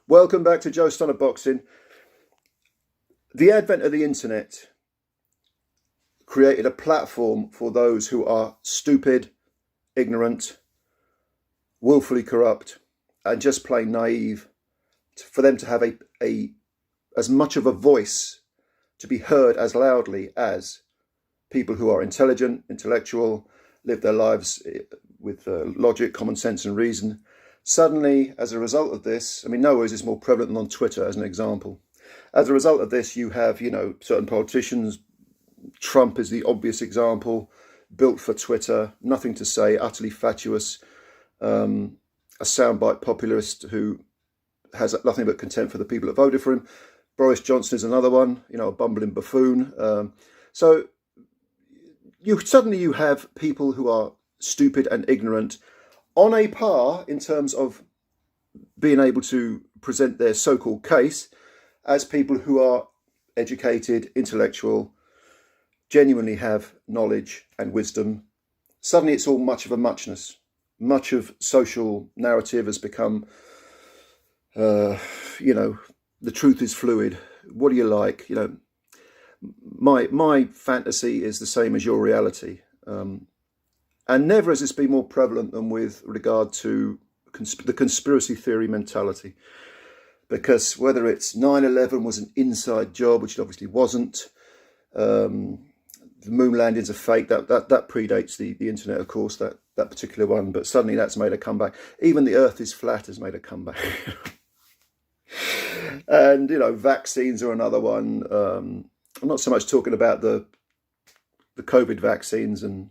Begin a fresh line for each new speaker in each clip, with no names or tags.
Welcome back to Joe Stunner Boxing. The advent of the internet created a platform for those who are stupid, ignorant, willfully corrupt, and just plain naive, for them to have as much of a voice, to be heard as loudly as people who are intelligent, intellectual, live their lives with logic, common sense and reason. Suddenly, as a result of this, I mean, nowhere is this more prevalent than on Twitter, as an example. As a result of this, you have, certain politicians. Trump is the obvious example, built for Twitter, nothing to say, utterly fatuous, a soundbite populist who has nothing but contempt for the people that voted for him. Boris Johnson is another one, a bumbling buffoon. So you have people who are stupid and ignorant on a par in terms of being able to present their so-called case as people who are educated, intellectual, genuinely have knowledge and wisdom. Suddenly it's all much of a muchness. Much of social narrative has become, the truth is fluid. What do you like? My fantasy is the same as your reality. And never has this been more prevalent than with regard to the conspiracy theory mentality. Because whether it's 9/11 was an inside job, which it obviously wasn't, the moon landings are fake, that predates the internet, of course, that particular one, but suddenly that's made a comeback. Even the earth is flat has made a comeback. And, vaccines are another one. I'm not so much talking about the COVID vaccines, and,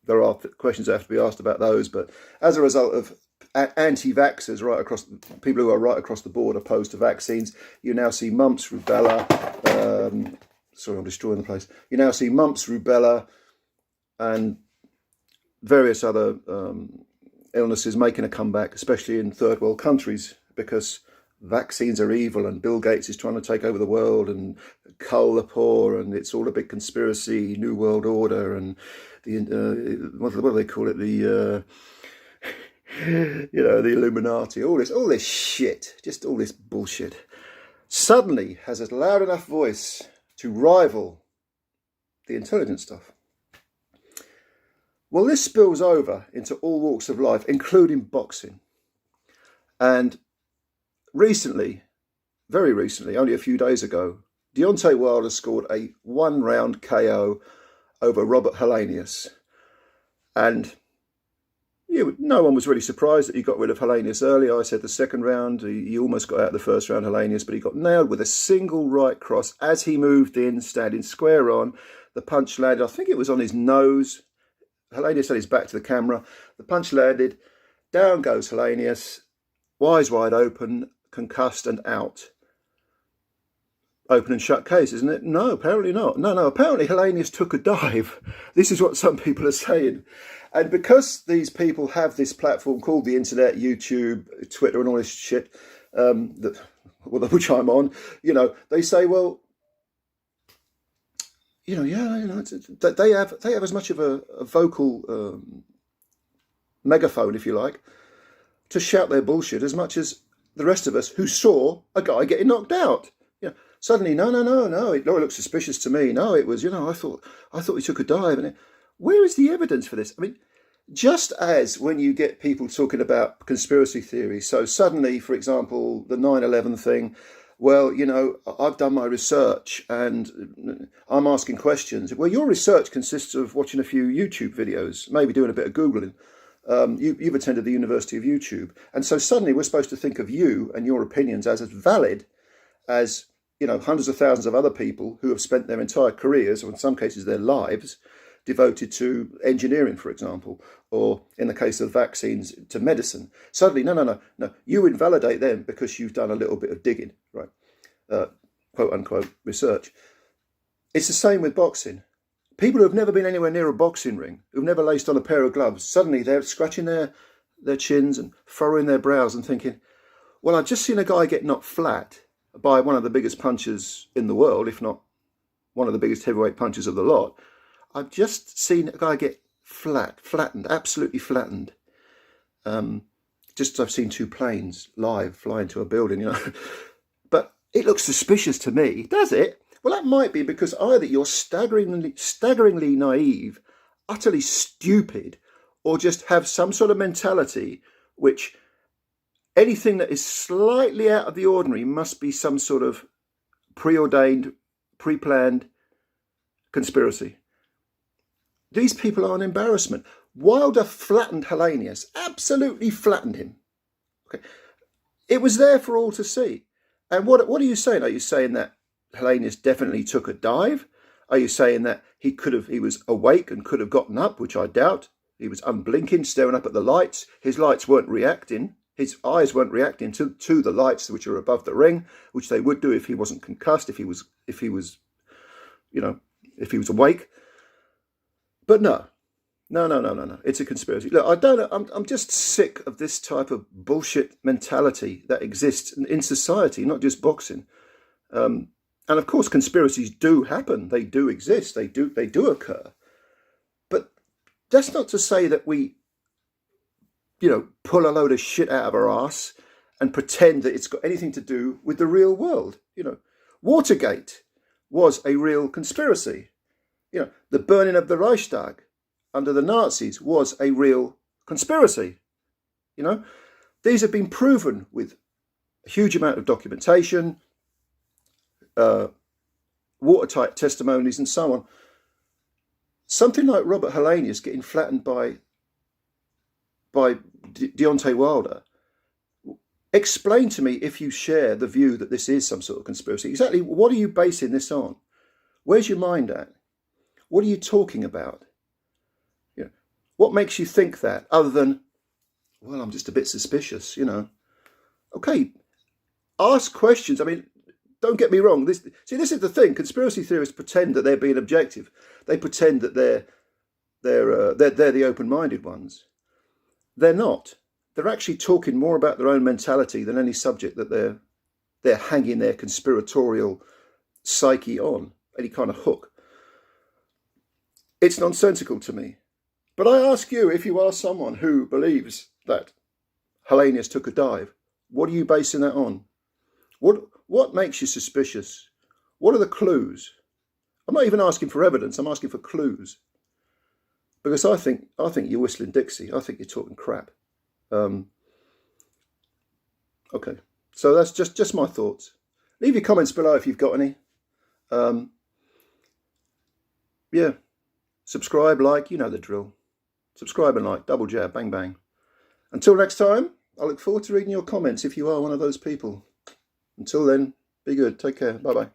there are questions that have to be asked about those, but as a result of anti-vaxxers people who are right across the board opposed to vaccines, you now see mumps, rubella, sorry, I'm destroying the place. You now see mumps, rubella, and various other illnesses making a comeback, especially in third world countries, because vaccines are evil and Bill Gates is trying to take over the world and cull the poor, and it's all a big conspiracy, New World Order, and the what do they call it? The the Illuminati, all this shit, just all this bullshit, suddenly has a loud enough voice to rival the intelligent stuff. Well, this spills over into all walks of life, including boxing. And recently, very recently, only a few days ago, Deontay Wilder scored a 1-round KO over Robert HELENIUS. And no one was really surprised that he got rid of HELENIUS early. I said the second round, he almost got out the first round, HELENIUS, but he got nailed with a single right cross as he moved in, standing square on. The punch landed, I think it was on his nose. HELENIUS had his back to the camera. The punch landed, down goes HELENIUS, eyes wide open, concussed and out. Open and shut case, isn't it? No, apparently not. No, apparently HELENIUS took a dive. This is what some people are saying. And because these people have this platform called the internet, YouTube, Twitter and all this shit, which I'm on, they say, well, they have as much of a vocal megaphone, if you like, to shout their bullshit as much as the rest of us who saw a guy getting knocked out. Suddenly, no, it looks suspicious to me. No, it was, I thought he took a dive. And where is the evidence for this? I mean, just as when you get people talking about conspiracy theories, so suddenly, for example, the 9/11 thing, well, I've done my research and I'm asking questions. Well, your research consists of watching a few YouTube videos, maybe doing a bit of Googling. You've attended the University of YouTube. And so suddenly we're supposed to think of you and your opinions as valid as, hundreds of thousands of other people who have spent their entire careers, or in some cases their lives, devoted to engineering, for example, or in the case of vaccines, to medicine. Suddenly, no, you invalidate them because you've done a little bit of digging, right? Quote unquote research. It's the same with boxing. People who have never been anywhere near a boxing ring, who've never laced on a pair of gloves, suddenly they're scratching their chins and furrowing their brows and thinking, well, I've just seen a guy get knocked flat by one of the biggest punchers in the world, if not one of the biggest heavyweight punchers of the lot. I've just seen a guy get flattened, absolutely flattened. just I've seen 2 planes live fly into a building, you know. But it looks suspicious to me, does it? Well, that might be because either you're staggeringly naive, utterly stupid, or just have some sort of mentality which anything that is slightly out of the ordinary must be some sort of preordained, pre-planned conspiracy. These people are an embarrassment. Wilder flattened Helenius, absolutely flattened him. Okay. It was there for all to see. And what are you saying? Are you saying that Helenius definitely took a dive? Are you saying that he was awake and could have gotten up, which I doubt? He was unblinking, staring up at the lights. His lights weren't reacting. His eyes weren't reacting to the lights which are above the ring, which they would do if he wasn't concussed, if he was awake. But no. It's a conspiracy. Look, I'm just sick of this type of bullshit mentality that exists in society, not just boxing. And of course, conspiracies do happen. They do exist. They do occur. But that's not to say that we, pull a load of shit out of our ass and pretend that it's got anything to do with the real world. Watergate was a real conspiracy. The burning of the Reichstag under the Nazis was a real conspiracy. These have been proven with a huge amount of documentation, watertight testimonies and so on. Something like Robert Helenius getting flattened by Deontay Wilder. Explain to me, if you share the view that this is some sort of conspiracy, exactly what are you basing this on? Where's your mind at? What are you talking about? What makes you think that, other than, well, I'm just a bit suspicious, Okay, ask questions. I mean, don't get me wrong. This is the thing. Conspiracy theorists pretend that they're being objective. They pretend that they're the open-minded ones. They're not. They're actually talking more about their own mentality than any subject that they're hanging their conspiratorial psyche on, any kind of hook. It's nonsensical to me. But I ask you, if you are someone who believes that Helenius took a dive, what are you basing that on? What makes you suspicious? What are the clues? I'm not even asking for evidence. I'm asking for clues. Because I think you're whistling Dixie. I think you're talking crap. Okay, so that's just my thoughts. Leave your comments below if you've got any. Yeah, subscribe, like, you know the drill. Subscribe and like, double jab, bang, bang. Until next time, I look forward to reading your comments if you are one of those people. Until then, be good. Take care. Bye-bye.